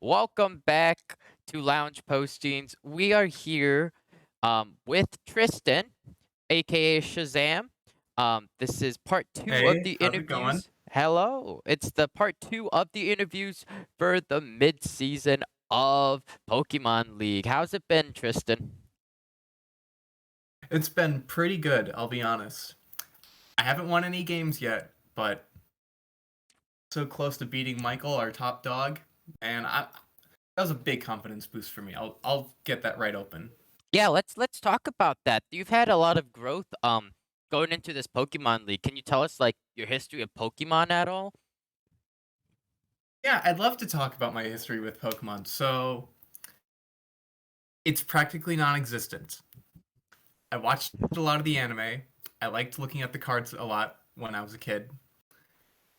Welcome back to Lounge Postings. We are here with Tristan, aka Shazam. This is part two of Hey, the how's it going? interviews. Hello, it's the part two of the interviews for the mid-season of Pokemon League. How's it been, Tristan? It's been pretty good, I'll be honest. I haven't won any games yet, but so close to beating Michael, our top dog, and that was a big confidence boost for me. I'll get that right open. Yeah, let's talk about that. You've had a lot of growth going into this Pokemon League. Can you tell us like your history of Pokemon at all? Yeah, I'd love to talk about my history with Pokemon. So, it's practically non-existent. I watched a lot of the anime. I liked looking at the cards a lot when I was a kid.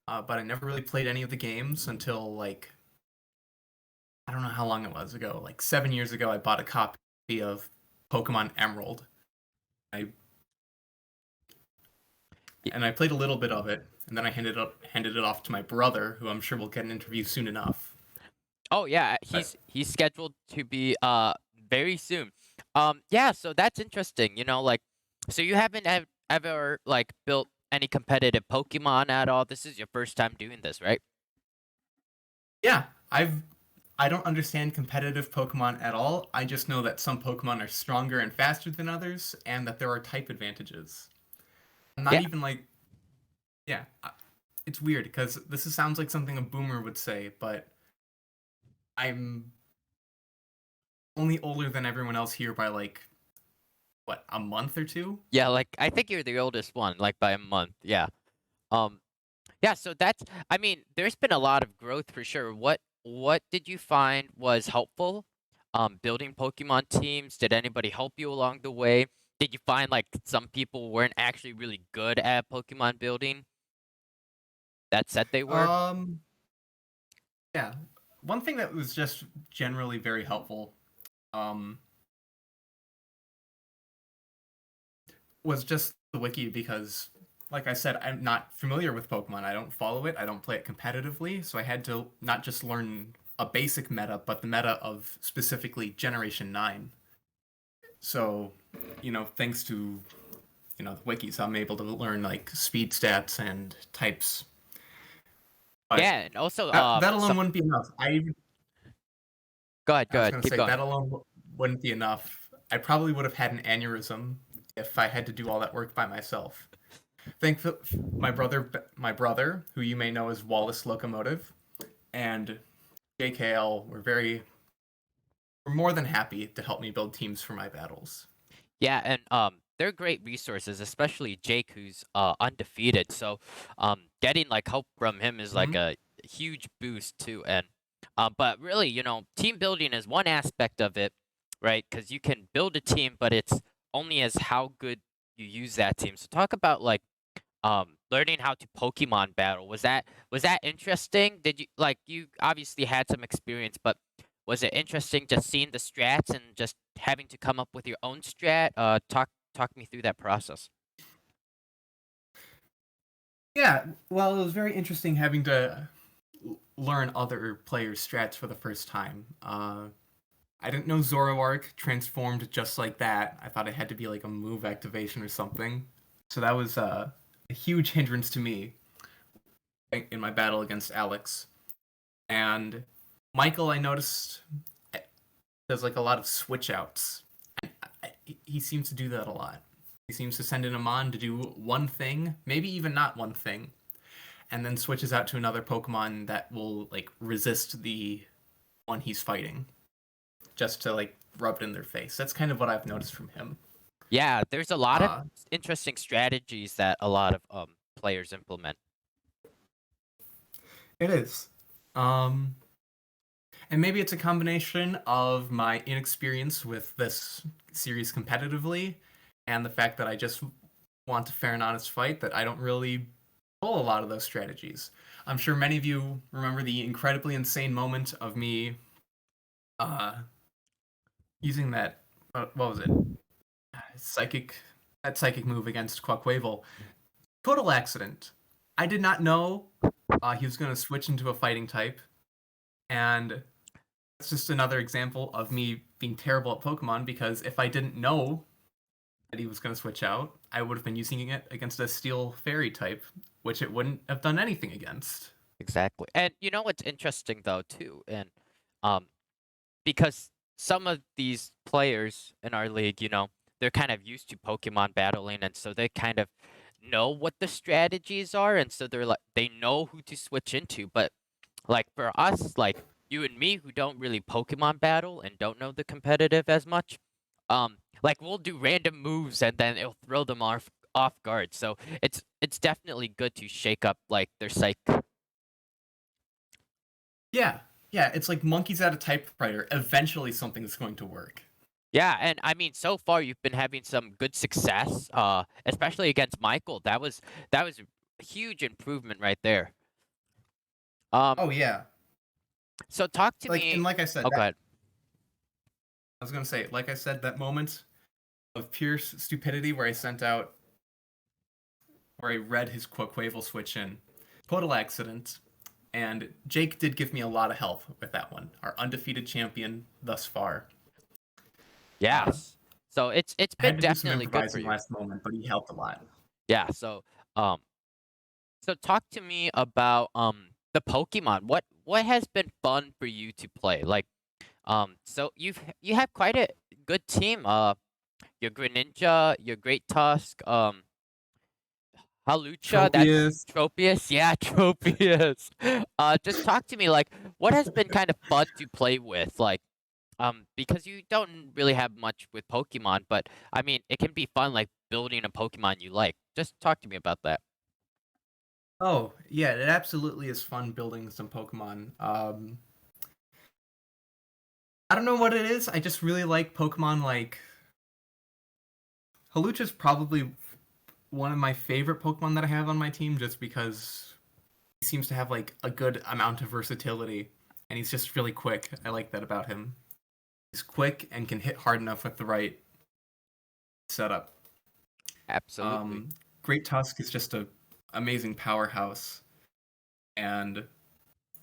But I never really played any of the games until like I don't know how long it was ago. Like 7 years ago, I bought a copy of Pokemon Emerald. I and I played a little bit of it, and then I handed it off to my brother, who I'm sure will get an interview soon enough. Oh yeah, But he's scheduled to be very soon. Yeah, so that's interesting. Like so you haven't ever like built any competitive Pokemon at all. This is your first time doing this, right? yeah, I don't understand competitive Pokemon at all. I just know that some Pokemon are stronger and faster than others, and that there are type advantages. I'm not Yeah. even like yeah. It's weird because sounds like something a boomer would say, but I'm only older than everyone else here by like what, a month or two? Yeah, like I think you're the oldest one, like by a month. Yeah. Um yeah, so that's I mean, there's been a lot of growth for sure. What did you find was helpful? Building Pokemon teams, did anybody help you along the way? Did you find like some people weren't actually really good at Pokemon building that said they were? Um, yeah. One thing that was just generally very helpful, um, was just the wiki because, like I said, I'm not familiar with Pokemon. I don't follow it. I don't play it competitively, so I had to not just learn a basic meta, but the meta of specifically Generation 9. So, thanks to, the wikis, I'm able to learn like speed stats and types. But Yeah, and also that alone some wouldn't be enough. I go was ahead, gonna keep say going. that alone wouldn't be enough. I probably would have had an aneurysm if I had to do all that work by myself. Thankfully, my brother, who you may know as Wallace Locomotive, and JKL were more than happy to help me build teams for my battles. Yeah, and they're great resources, especially Jake, who's undefeated. So, getting like help from him is like Hmm. a huge boost too. And but really, team building is one aspect of it, right? Because you can build a team, but it's only as how good you use that team. So, talk about like learning how to Pokemon battle. Was that interesting? Did you like you obviously had some experience, but was it interesting just seeing the strats and just having to come up with your own strat? Talk me through that process. Yeah, well, it was very interesting having to learn other players' strats for the first time. I didn't know Zoroark transformed just like that. I thought it had to be like a move activation or something. So that was a huge hindrance to me in my battle against Alex. And Michael, I noticed, does like a lot of switch outs. He seems to do that a lot. He seems to send in a Mon to do one thing, maybe even not one thing, and then switches out to another Pokemon that will like resist the one he's fighting, just to like rub it in their face. That's kind of what I've noticed from him. Yeah, there's a lot of Uh, interesting strategies that a lot of players implement. it is. Um, and maybe it's a combination of my inexperience with this series competitively and the fact that I just want a fair and honest fight that I don't really pull a lot of those strategies. I'm sure many of you remember the incredibly insane moment of me uh, using that what was it? Psychic that psychic move against Quaquavel. Total accident. I did not know he was going to switch into a fighting type, and that's just another example of me being terrible at Pokemon because if I didn't know that he was going to switch out, I would have been using it against a Steel Fairy type, which it wouldn't have done anything against. Exactly. And you know what's interesting though too, and um because some of these players in our league, they're kind of used to Pokemon battling, and so they kind of know what the strategies are, and so they know who to switch into. But like for us, like you and me who don't really Pokemon battle and don't know the competitive as much, like we'll do random moves and then it'll throw them off guard. So it's definitely good to shake up like their psych. Yeah, yeah, it's like monkeys at a typewriter. Eventually, something's going to work. Yeah, and I mean, so far you've been having some good success, especially against Michael. That was a huge improvement right there. Oh Um, yeah, so talk to like and me. like I said, Oh, go ahead. I was gonna say, like I said, that moment of pure stupidity where I sent out, where I read his Quaquaval switch in, total accident. And Jake did give me a lot of help with that one. Our undefeated champion thus far. Uh, Yes. So it's I had been to do some definitely good for improvising you. last moment, but he helped a lot. Yeah. Um, so talk to me about the Pokemon. What has been fun for you to play? Like, so you have quite a good team. Your Greninja, your Great Tusk, Halucha, that's Tropius. Tropius. Yeah, Tropius. Just talk to me, like, what has been kind of fun to play with? Like, because you don't really have much with Pokemon, but I mean, it can be fun, like, building a Pokemon you like. Just talk to me about that. Oh, yeah, it absolutely is fun building some Pokemon. I don't know what it is. I just really like Pokemon like Halucha's probably one of my favorite Pokemon that I have on my team just because he seems to have like a good amount of versatility and he's just really quick. I like that about him. He's quick and can hit hard enough with the right setup. Absolutely. Um, Great Tusk is just a amazing powerhouse, and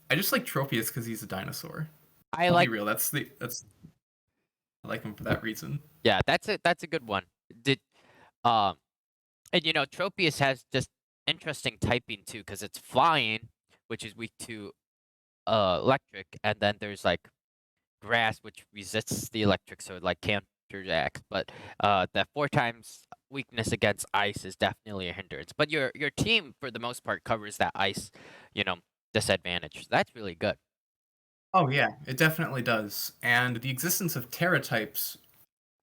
I just like Tropius because he's a dinosaur. I I'll be like, real. That's I like him for that reason. yeah, that's a good one. Did um, and Tropius has just interesting typing too, because it's flying, which is weak to electric, and then there's like grass, which resists the electric, so it like counteracts. But the 4 times weakness against ice is definitely a hindrance. But your team, for the most part, covers that ice, you know, disadvantage. That's really good. Oh yeah, it definitely does. And the existence of Terra types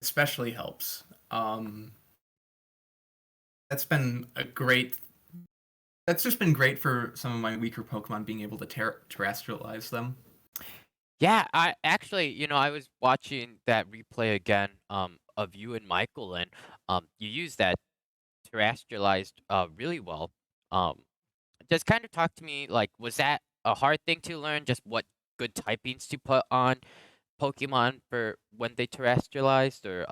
especially helps. That's been a great. That's just been great for some of my weaker Pokemon being able to terrestrialize them. Yeah, I actually, I was watching that replay again, of you and Michael, and you used that terrestrialized really well. Um, just kind of talk to me, like, was that a hard thing to learn? Just what good typings to put on Pokemon for when they terrestrialized, or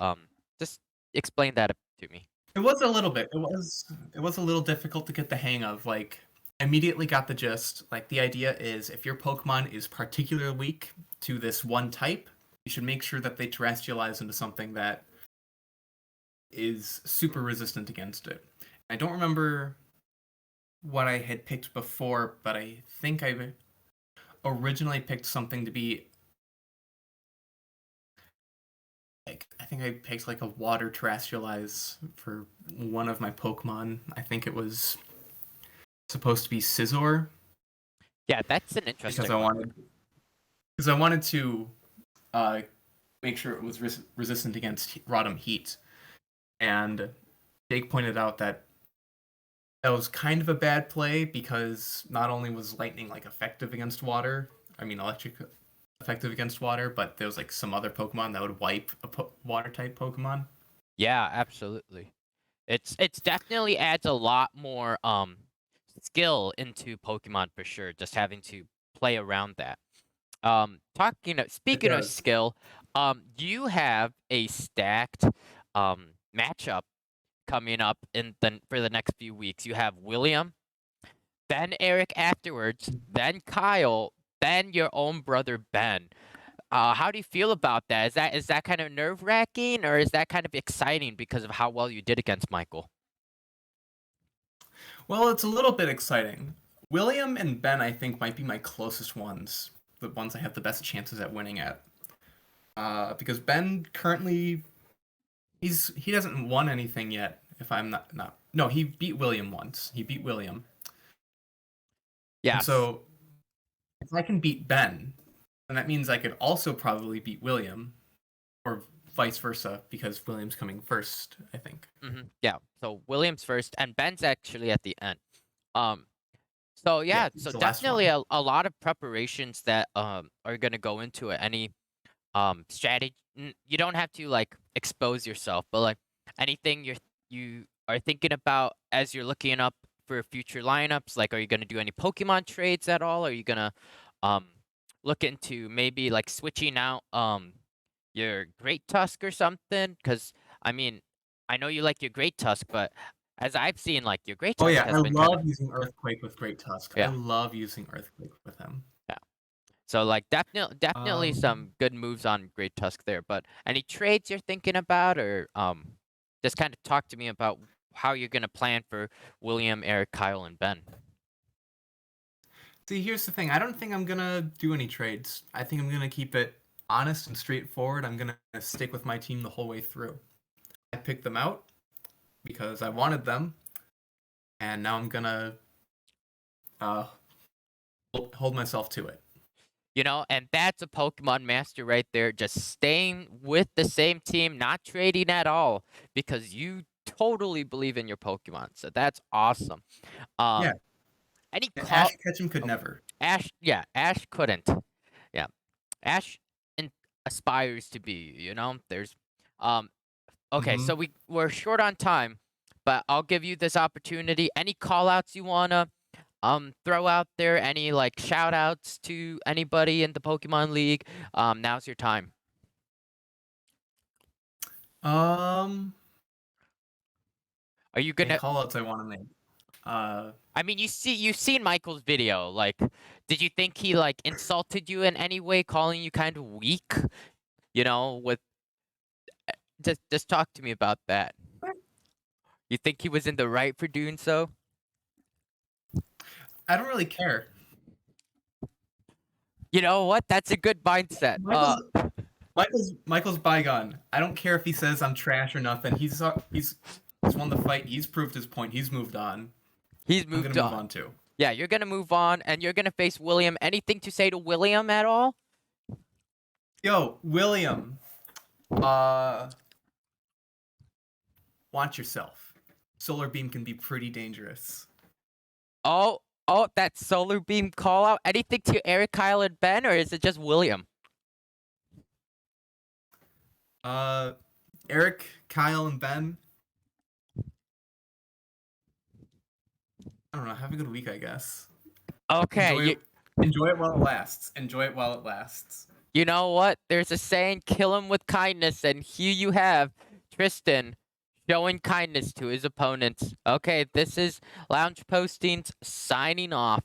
just explain that to me. It was a little bit. It was a little difficult to get the hang of. Like, immediately got the gist. Like, the idea is if your Pokemon is particularly weak to this one type, you should make sure that they terrestrialize into something that is super resistant against it. I don't remember what I had picked before, but I think I originally picked something to be like I think I picked like a water terrestrialize for one of my Pokemon. I think it was supposed to be Scizor Yeah, that's an because interesting one. I wanted to uh, make sure it was resistant against Rotom Heat. And Jake pointed out that that was kind of a bad play because not only was lightning like effective against water, I mean electric effective against water, but there was like some other Pokemon that would wipe a water type Pokemon. Yeah, absolutely. It's definitely adds a lot more skill into Pokemon for sure. Just having to play around that. It Speaking of does. skill, you have a stacked matchup coming up for the next few weeks. You have William, then Eric afterwards, then Kyle, then your own brother Ben. How do you feel about that? Is that kind of nerve-wracking, or is that kind of exciting because of how well you did against Michael? Well, it's a little bit exciting. William and Ben, I think, might be my closest ones, the ones I have the best chances at winning at. Because Ben currently he hasn't won anything yet. If I'm not no, he beat William once. He beat William, and Yes. so if I can beat Ben, then that means I could also probably beat William, or vice versa, because William's coming first. I think. Yeah. So Williams first, and Ben's actually at the end. Um. So Yeah, yeah. he's So the last definitely one. a lot of preparations that are gonna go into it. Any strategy. You don't have to like expose yourself, but like anything you are thinking about as you're looking up for future lineups. Like, are you gonna do any Pokemon trades at all? Are you gonna um look into maybe like switching out your Great Tusk or something? Because I mean, I know you like your Great Tusk, but as I've seen, like your Great Oh Tusk yeah, I has been kind of love using Earthquake with Great Tusk. I yeah. love using Earthquake with him. Yeah. So like definitely Um, some good moves on Great Tusk there. But any trades you're thinking about, or just kind of talk to me about how you're gonna plan for William, Eric, Kyle, and Ben. See, here's the thing. I don't think I'm gonna do any trades. I think I'm gonna keep it honest and straightforward. I'm gonna stick with my team the whole way through. I picked them out because I wanted them, and now I'm gonna uh, hold myself to it. You know, and that's a Pokemon master right there, just staying with the same team, not trading at all, because you totally believe in your Pokemon. So that's awesome. Yeah, Um, any call? Ash Ketchum could Oh, never. Ash, yeah, Ash couldn't. Yeah, Ash aspires to be. There's um okay, Mm-hmm. so we're short on time, but I'll give you this opportunity. Any call outs you wanna throw out there? Any like shout outs to anybody in the Pokemon League? Now's your time. Um, Are you any gonna callouts I want to make? Uh, I mean, you've seen Michael's video. Like, did you think he like insulted you in any way, calling you kind of weak? With just talk to me about that. You think he was in the right for doing so? I don't really care. You know what? That's a good mindset. Michael's bygone. I don't care if he says I'm trash or nothing. He's won the fight. He's proved his point. He's moved on. He's I'm gonna moved move on. on too. Yeah, you're gonna move on, and you're gonna face William. Anything to say to William at all? Yo, William. Uh, watch yourself. Solar beam can be pretty dangerous. Oh, that solar beam call out. Anything to Eric, Kyle, and Ben, or is it just William? Uh, Eric, Kyle, and Ben. I don't know. Have a good week, I guess. Okay, Enjoy enjoy it while it lasts. Enjoy it while it lasts. you know what? There's a saying, kill him with kindness, and here you have Tristan showing kindness to his opponents. Okay, this is Lounge Postings signing off.